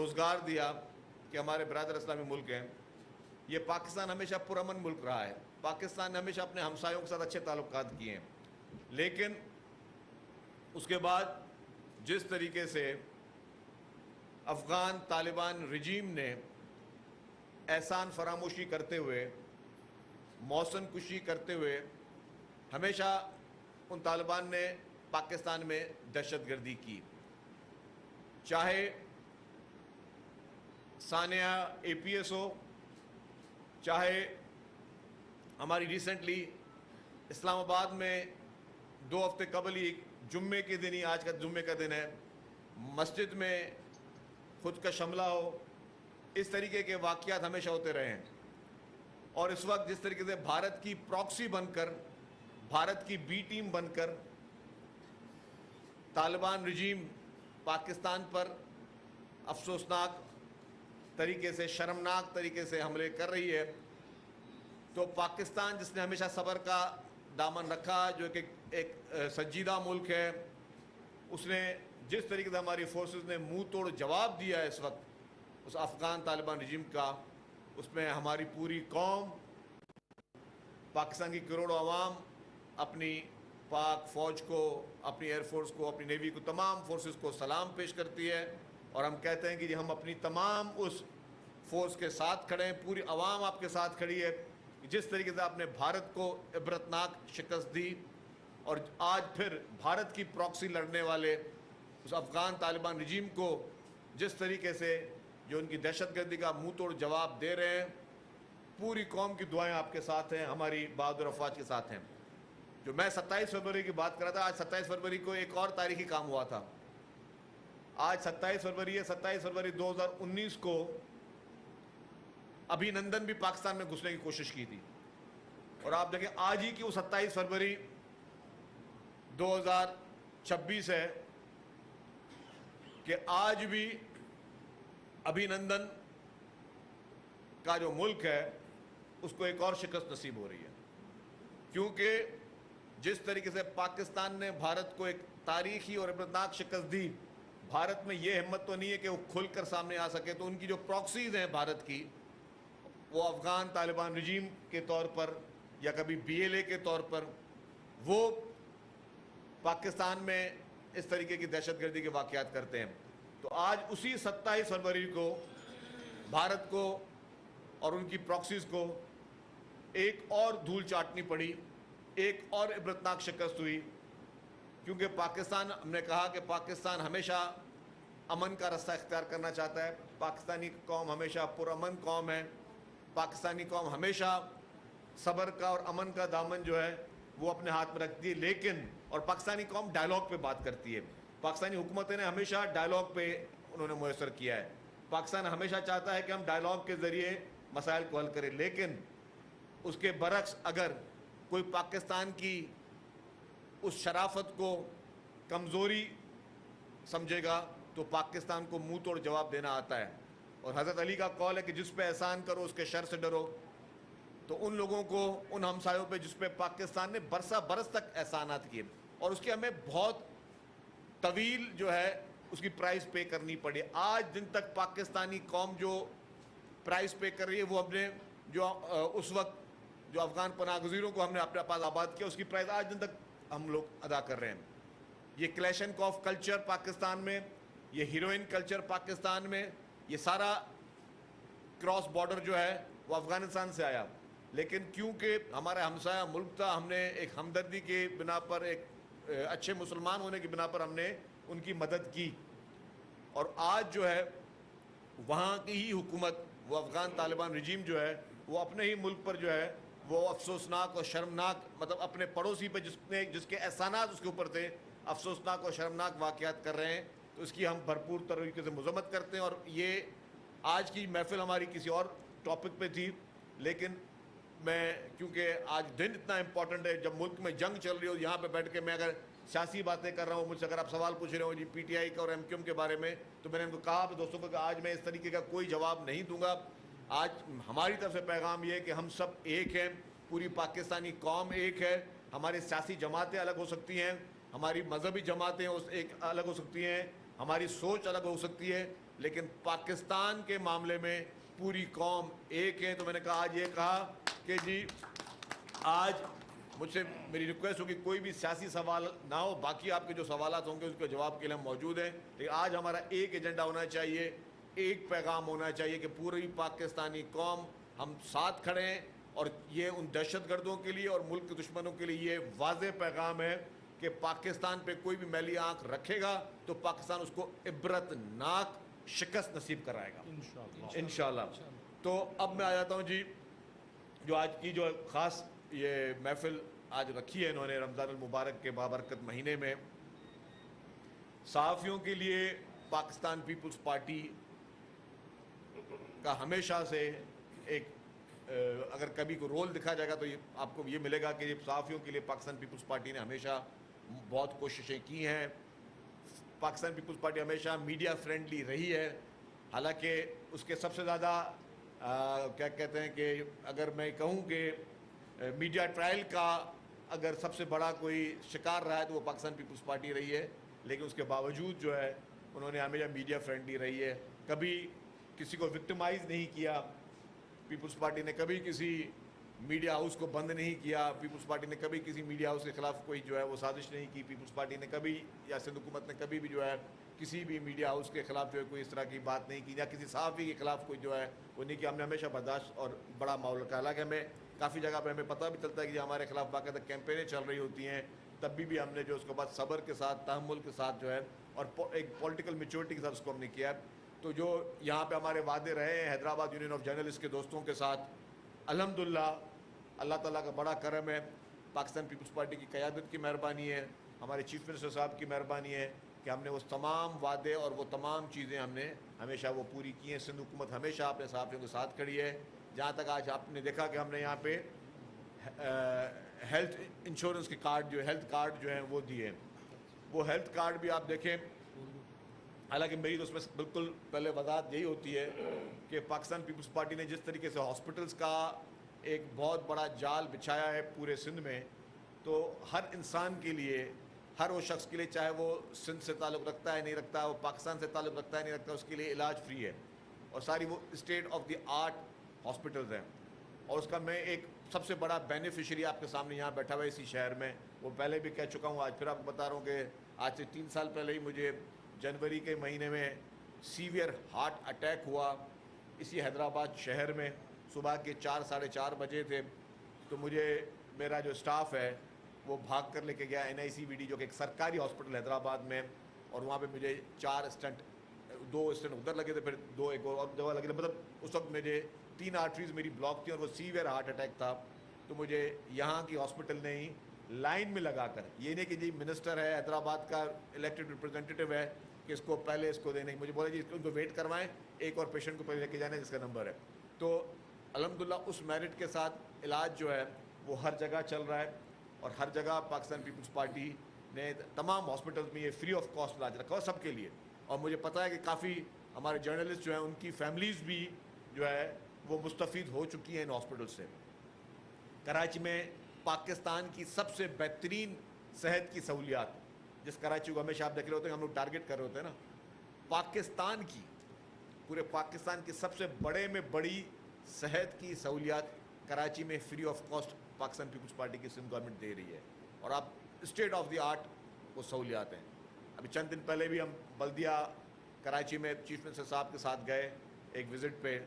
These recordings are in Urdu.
روزگار دیا کہ ہمارے برادر اسلامی ملک ہیں. یہ پاکستان ہمیشہ پرامن ملک رہا ہے. پاکستان نے ہمیشہ اپنے ہمسایوں کے ساتھ اچھے تعلقات کیے ہیں. لیکن اس کے بعد جس طریقے سے افغان طالبان رجیم نے احسان فراموشی کرتے ہوئے، موسن کشی کرتے ہوئے، ہمیشہ ان طالبان نے پاکستان میں دہشت گردی کی. چاہے ثانیہ اے پی ایس ہو، چاہے ہماری ریسنٹلی اسلام آباد میں 2 ہفتے قبل ہی جمعے کے دن ہی، آج کا جمعے کا دن ہے، مسجد میں خود کا شملہ ہو. اس طریقے کے واقعات ہمیشہ ہوتے رہے ہیں. اور اس وقت جس طریقے سے بھارت کی پراکسی بن کر، بھارت کی بی ٹیم بن کر طالبان رجیم پاکستان پر افسوسناک طریقے سے، شرمناک طریقے سے حملے کر رہی ہے، تو پاکستان جس نے ہمیشہ صبر کا دامن رکھا، جو کہ ایک سنجیدہ ملک ہے، اس نے جس طریقے سے ہماری فورسز نے منہ توڑ جواب دیا ہے اس وقت اس افغان طالبان رجیم کا، اس میں ہماری پوری قوم، پاکستان کی کروڑوں عوام اپنی پاک فوج کو، اپنی ایئر فورس کو، اپنی نیوی کو، تمام فورسز کو سلام پیش کرتی ہے. اور ہم کہتے ہیں کہ ہم اپنی تمام اس فورس کے ساتھ کھڑے ہیں. پوری عوام آپ کے ساتھ کھڑی ہے. جس طریقے سے آپ نے بھارت کو عبرتناک شکست دی، اور آج پھر بھارت کی پراکسی لڑنے والے اس افغان طالبان رجیم کو جس طریقے سے جو ان کی دہشت گردی کا منہ توڑ جواب دے رہے ہیں، پوری قوم کی دعائیں آپ کے ساتھ ہیں، ہماری بہادر افواج کے ساتھ ہیں. جو میں 27 فروری کی بات کر رہا تھا، آج 27 فروری کو ایک اور تاریخی کام ہوا تھا. آج 27 فروری ہے. 27 فروری 2019 کو ابھی نندن بھی پاکستان میں گھسنے کی کوشش کی تھی. اور آپ دیکھیں آج ہی کی وہ 27 فروری 2026 ہے کہ آج بھی ابھی نندن کا جو ملک ہے اس کو ایک اور شکست نصیب ہو رہی ہے. کیونکہ جس طریقے سے پاکستان نے بھارت کو ایک تاریخی اور عبرتناک شکست دی، بھارت میں یہ ہمت تو نہیں ہے کہ وہ کھل کر سامنے آ سکے. تو ان کی جو پراکسیز ہیں بھارت کی، وہ افغان طالبان رجیم کے طور پر یا کبھی BLA کے طور پر، وہ پاکستان میں اس طریقے کی دہشت گردی کے واقعات کرتے ہیں. تو آج اسی 27 فروری کو بھارت کو اور ان کی پراکسیز کو ایک اور دھول چاٹنی پڑی، ایک اور عبرتناک شکست ہوئی. کیونکہ پاکستان، ہم نے کہا کہ پاکستان ہمیشہ امن کا رستہ اختیار کرنا چاہتا ہے. پاکستانی قوم ہمیشہ پرامن قوم ہے. پاکستانی قوم ہمیشہ صبر کا اور امن کا دامن جو ہے وہ اپنے ہاتھ میں رکھتی ہے. لیکن اور پاکستانی قوم ڈائلاگ پہ بات کرتی ہے. پاکستانی حکومتیں نے ہمیشہ ڈائلاگ پہ انہوں نے میسر کیا ہے. پاکستان ہمیشہ چاہتا ہے کہ ہم ڈائلاگ کے ذریعے مسائل کو حل کریں. لیکن اس کے برعکس اگر کوئی پاکستان کی اس شرافت کو کمزوری سمجھے گا تو پاکستان کو منہ توڑ جواب دینا آتا ہے. اور حضرت علی کا قول ہے کہ جس پہ احسان کرو اس کے شر سے ڈرو. تو ان لوگوں کو، ان ہمسایوں پہ جس پہ پاکستان نے برسہ برس تک احسانات کیے، اور اس کی ہمیں بہت طویل جو ہے اس کی پرائز پے کرنی پڑی. آج دن تک پاکستانی قوم جو پرائز پے کر رہی ہے، وہ ہم نے جو اس وقت جو افغان پناہ گزینوں کو ہم نے اپنے پاس آباد کیا، اس کی پرائز آج دن تک ہم لوگ ادا کر رہے ہیں. یہ کلیشن کاف کلچر پاکستان میں، یہ ہیروئن کلچر پاکستان میں، یہ سارا کراس بارڈر جو ہے وہ افغانستان سے آیا. لیکن کیونکہ ہمارا ہمسایہ ملک تھا، ہم نے ایک ہمدردی کے بنا پر، ایک اچھے مسلمان ہونے کی بنا پر ہم نے ان کی مدد کی. اور آج جو ہے وہاں کی ہی حکومت، وہ افغان طالبان رجیم جو ہے، وہ اپنے ہی ملک پر جو ہے وہ افسوسناک اور شرمناک، مطلب اپنے پڑوسی پہ جس کے احسانات اس کے اوپر تھے، افسوسناک اور شرمناک واقعات کر رہے ہیں. تو اس کی ہم بھرپور طریقے سے مذمت کرتے ہیں. اور یہ آج کی محفل ہماری کسی اور ٹاپک پہ تھی، لیکن میں کیونکہ آج دن اتنا امپورٹنٹ ہے، جب ملک میں جنگ چل رہی ہو، یہاں پہ بیٹھ کے میں اگر سیاسی باتیں کر رہا ہوں، مجھ سے اگر آپ سوال پوچھ رہے ہو جی PTI کا اور MQM کے بارے میں، تو میں نے ان کو کہا اپنے دوستوں کو کہ آج میں اس طریقے کا کوئی جواب نہیں دوں گا. آج ہماری طرف سے پیغام یہ ہے کہ ہم سب ایک ہیں، پوری پاکستانی قوم ایک ہے. ہماری سیاسی جماعتیں الگ ہو سکتی ہیں، ہماری مذہبی جماعتیں ایک الگ ہو سکتی ہیں، ہماری سوچ الگ ہو سکتی ہے، لیکن پاکستان کے معاملے میں پوری قوم ایک ہے. تو میں نے کہا آج یہ کہا کہ جی آج مجھ سے میری ریکویسٹ ہوگی کوئی بھی سیاسی سوال نہ ہو, باقی آپ کے جو سوالات ہوں گے اس کے جواب کے لیے ہم موجود ہیں, لیکن آج ہمارا ایک ایجنڈا ہونا چاہیے, ایک پیغام ہونا چاہیے کہ پوری پاکستانی قوم ہم ساتھ کھڑے ہیں. اور یہ ان دہشت گردوں کے لیے اور ملک کے دشمنوں کے لیے یہ واضح پیغام ہے کہ پاکستان پہ کوئی بھی میلی آنکھ رکھے گا تو پاکستان اس کو عبرت ناک شکست نصیب کرائے گا انشاءاللہ. تو اب میں آ جاتا ہوں جی, جو آج کی جو خاص یہ محفل آج رکھی ہے انہوں نے رمضان المبارک کے بابرکت مہینے میں, صحافیوں کے لیے پاکستان پیپلز پارٹی کا ہمیشہ سے ایک اگر کبھی کو رول دکھا جائے گا تو یہ آپ کو یہ ملے گا کہ یہ صحافیوں کے لیے پاکستان پیپلز پارٹی نے ہمیشہ بہت کوششیں کی ہیں. پاکستان پیپلز پارٹی ہمیشہ میڈیا فرینڈلی رہی ہے, حالانکہ اس کے سب سے زیادہ کیا کہتے ہیں کہ اگر میں کہوں کہ میڈیا ٹرائل کا اگر سب سے بڑا کوئی شکار رہا ہے تو وہ پاکستان پیپلز پارٹی رہی ہے, لیکن اس کے باوجود جو ہے انہوں نے ہمیشہ میڈیا فرینڈلی رہی ہے, کبھی کسی کو وکٹمائز نہیں کیا. پیپلز پارٹی نے کبھی کسی میڈیا ہاؤس کو بند نہیں کیا, پیپلز پارٹی نے کبھی کسی میڈیا ہاؤس کے خلاف کوئی جو ہے وہ سازش نہیں کی, پیپلز پارٹی نے کبھی یا سندھ حکومت نے کبھی بھی جو ہے کسی بھی میڈیا ہاؤس کے خلاف جو ہے کوئی اس طرح کی بات نہیں کی, یا کسی صحافی کے خلاف کوئی جو ہے وہ نہیں کیا. ہم نے ہمیشہ برداشت اور بڑا ماحول رکھا, حالانکہ ہمیں کافی جگہ پہ ہمیں پتہ بھی چلتا ہے کہ ہمارے خلاف باقاعدہ کیمپینیں چل رہی ہوتی ہیں, تب بھی ہم نے جو اس کے بعد صبر کے ساتھ تحمل کے ساتھ جو ہے اور ایک پولیٹیکل میچورٹی کے ساتھ اس کو ہم نے کیا. تو جو یہاں پہ ہمارے وعدے رہے ہیں حیدرآباد یونین آف جرنلسٹ کے دوستوں کے ساتھ, الحمدللہ اللہ تعالیٰ کا بڑا کرم ہے, پاکستان پیپلز پارٹی کی قیادت کی مہربانی ہے, ہمارے چیف منسٹر صاحب کی مہربانی ہے کہ ہم نے وہ تمام وعدے اور وہ تمام چیزیں ہم نے ہمیشہ وہ پوری کی ہیں. سندھ حکومت ہمیشہ اپنے صحافیوں کے ساتھ کھڑی ہے, جہاں تک آج آپ نے دیکھا کہ ہم نے یہاں پہ ہیلتھ انشورنس کے کارڈ جو ہیلتھ کارڈ جو ہیں وہ دیے. وہ ہیلتھ کارڈ بھی آپ دیکھیں, حالانکہ میری تو اس میں بالکل پہلے وضاحت یہی ہوتی ہے کہ پاکستان پیپلز پارٹی نے جس طریقے سے ہاسپٹلس کا ایک بہت بڑا جال بچھایا ہے پورے سندھ میں, تو ہر انسان کے لیے, ہر وہ شخص کے لیے, چاہے وہ سندھ سے تعلق رکھتا ہے نہیں رکھتا, وہ پاکستان سے تعلق رکھتا ہے نہیں رکھتا, اس کے لیے علاج فری ہے, اور ساری وہ state of the art hospitals ہیں. اور اس کا میں ایک سب سے بڑا بینیفیشری آپ کے سامنے یہاں بیٹھا ہوا ہے اسی شہر میں, وہ پہلے بھی کہہ چکا ہوں, آج پھر آپ کو بتا رہا ہوں کہ آج سے 3 سال پہلے ہی مجھے جنوری کے مہینے میں سیویئر ہارٹ اٹیک ہوا اسی حیدرآباد شہر میں, صبح کے 4 ساڑھے 4 بجے تھے. تو مجھے میرا جو اسٹاف ہے وہ بھاگ کر لے کے گیا NICVD جو کہ ایک سرکاری ہاسپٹل حیدرآباد میں, اور وہاں پہ مجھے 4 اسٹنٹ, 2 اسٹنٹ ادھر لگے تھے, پھر 2 ایک اور دوا لگے تھے, مطلب اس وقت مجھے 3 آرٹریز میری بلاک تھیں اور وہ سیویئر ہارٹ اٹیک تھا. تو مجھے یہاں کی ہاسپٹل نے ہی لائن میں لگا کر, یہ نہیں کہ جی منسٹر ہے حیدرآباد کا الیکٹڈ ریپرزینٹیٹیو ہے کہ اس کو پہلے اس کو دینے, مجھے بولا جی ان کو ویٹ کروائیں, ایک اور پیشنٹ کو پہلے لے کے جانا ہے جس کا نمبر ہے. تو الحمدللہ اس میرٹ کے ساتھ علاج جو ہے وہ ہر جگہ چل رہا ہے, اور ہر جگہ پاکستان پیپلز پارٹی نے تمام ہاسپٹلز میں یہ فری آف کاسٹ علاج رکھا ہوا سب کے لیے. اور مجھے پتہ ہے کہ کافی ہمارے جرنلسٹ جو ہیں ان کی فیملیز بھی جو ہے وہ مستفید ہو چکی ہیں ان ہاسپٹل سے. کراچی میں پاکستان کی سب سے بہترین صحت کی سہولیات, جس کراچی کو ہمیشہ آپ دیکھ رہے ہوتے ہیں ہم لوگ ٹارگٹ کر رہے ہوتے ہیں نا, پاکستان کی, پورے پاکستان کی سب سے بڑے میں بڑی صحت کی سہولیات کراچی میں free of cost Pakistan Peoples Party کی سندھ گورنمنٹ دے رہی ہے, اور آپ اسٹیٹ آف دی آرٹ وہ سہولیات ہیں. ابھی چند دن پہلے بھی ہم بلدیہ کراچی میں چیف منسٹر صاحب کے ساتھ گئے ایک وزٹ پہ,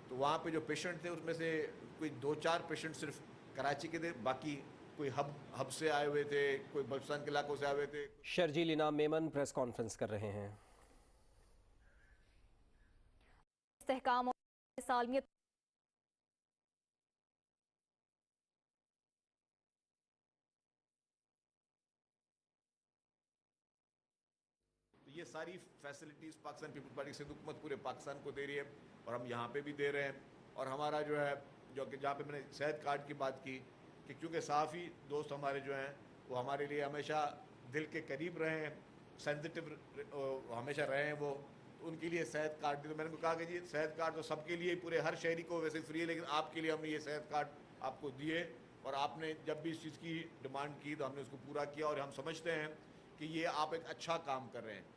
تو وہاں پہ جو پیشنٹ تھے اس میں سے کوئی 2-4 پیشنٹ صرف کراچی کے تھے, باقی کوئی ہب سے آئے ہوئے تھے, کوئی بلوچستان کے علاقوں سے آئے ہوئے تھے. شرجیل انعام میمن پریس کانفرنس کر رہے ہیں. استحکام اور سالمیت یہ ساری فیسلٹیز پاکستان پیپلز پارٹی سندھ حکومت پورے پاکستان کو دے رہی ہے, اور ہم یہاں پہ بھی دے رہے ہیں. اور ہمارا جو ہے جو کہ جہاں پہ میں نے صحت کارڈ کی بات کی کہ کیونکہ صحافی دوست ہمارے جو ہیں وہ ہمارے لیے ہمیشہ دل کے قریب رہے ہیں, سینسٹیو ہمیشہ رہے ہیں, وہ ان کے لیے صحت کارڈ بھی. تو میں نے کہا کہ جی صحت کارڈ تو سب کے لیے پورے ہر شہری کو ویسے فری ہے, لیکن آپ کے لیے ہم نے یہ صحت کارڈ آپ کو دیے, اور آپ نے جب بھی اس چیز کی ڈیمانڈ کی تو ہم نے اس کو پورا کیا, اور ہم سمجھتے ہیں کہ یہ آپ ایک اچھا کام کر رہے ہیں.